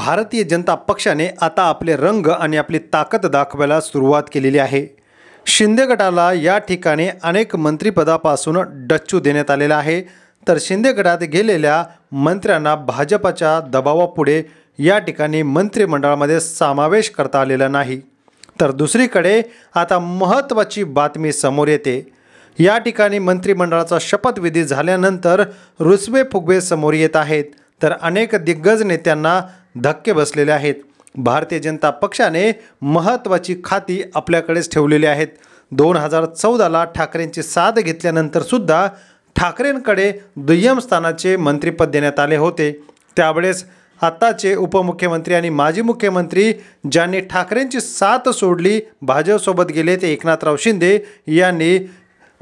भारतीय जनता पक्षाने आता आपले रंग आणि आपली ताकद दाखवायला सुरुवात केलेली आहे। शिंदे गटाला या ठिकाणी अनेक मंत्रिपदापासून डच्चू देण्यात आलेला आहे। तर शिंदे गटात गेलेल्या मंत्र्यांना भाजपच्या दबावापुढे या ठिकाणी मंत्रिमंडळामध्ये समावेश करता आलेला नाही। तर दुसरीकडे आता महत्त्वाची बातमी समोर येते। या ठिकाणी मंत्रिमंडळाचा शपथविधी झाल्यानंतर रुसवे फुगवे समोर येत आहेत। तर अनेक दिग्गज नेत्यांना धक्के बसलेले आहेत। भारतीय जनता पक्षाने महत्त्वाची खाती आपल्याकडेच ठेवलेली आहेत। 2014ला ठाकरेंची साथ घेतल्यानंतर सुद्धा ठाकरेंकडे दुय्यम स्थानाचे मंत्रिपद देण्यात आले होते। त्यावेळेस आताचे उपमुख्यमंत्री आणि माजी मुख्यमंत्री ज्यांनी ठाकरेंची साथ सोडली, भाजपसोबत गेले, ते एकनाथराव शिंदे यांनी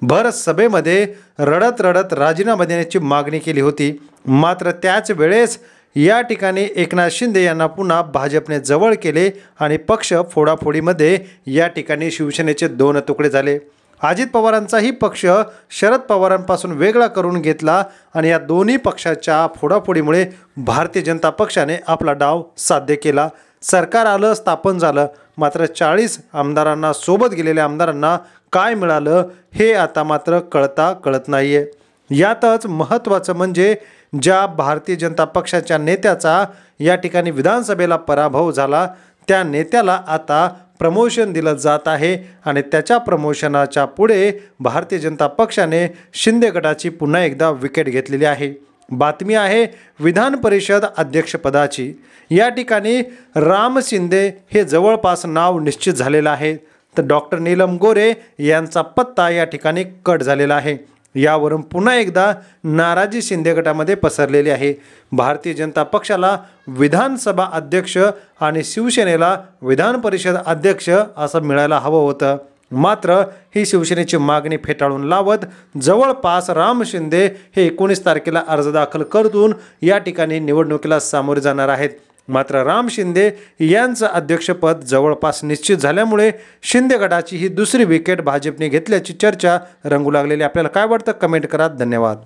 भर सभेमध्ये रडत रडत राजीनामा देण्याची मागणी केली होती। मात्र त्याच वेळेस या ठिकाणी एकनाथ शिंदे यांना पुन्हा भाजपने जवळ केले आणि पक्ष फोडाफोडीमध्ये या ठिकाणी शिवसेनेचे 2 तुकडे झाले। अजित पवारांचाही पक्ष शरद पवारांपासून वेगळा करून घेतला आणि या दोन्ही पक्षाच्या फोडाफोडीमुळे भारतीय जनता पक्षाने आपला डाव साध्य केला। सरकार आलं, स्थापन झालं, मात्र 40 आमदारांना, सोबत गेलेल्या आमदारांना काय मिळालं हे आता मात्र कळत नाहीये। यातच महत्त्वाचं म्हणजे ज्या भारतीय जनता पक्षाच्या नेत्याचा या ठिकाणी विधानसभेला पराभव झाला, त्या नेत्याला आता प्रमोशन दिलं जात आहे आणि त्याच्या प्रमोशनाच्या पुढे भारतीय जनता पक्षाने शिंदे गटाची पुन्हा एकदा विकेट घेतलेली आहे। बातमी आहे विधान परिषद अध्यक्षपदाची। या ठिकाणी राम शिंदे हे जवळपास नाव निश्चित झालेलं आहे। तर डॉक्टर नीलम गोरे यांचा पत्ता या ठिकाणी कट झालेला आहे। यावरून पुन्हा एकदा नाराजी शिंदे गटामध्ये पसरलेली आहे। भारतीय जनता पक्षाला विधानसभा अध्यक्ष आणि शिवसेनेला विधान परिषद अध्यक्ष असं मिळायला हवं होतं। मात्र ही शिवसेनेची मागणी फेटाळून लावत जवळपास राम शिंदे हे 19 तारखेला अर्ज दाखल करून या ठिकाणी निवडणुकीला सामोरे जाणार आहेत। मात्र राम शिंदे यांचं अध्यक्षपद जवळपास निश्चित झाल्यामुळे शिंदे गटाची ही दुसरी विकेट भाजपने घेतल्याची चर्चा रंगू लागलेली। आपल्याला काय वाटतं कमेंट करा। धन्यवाद।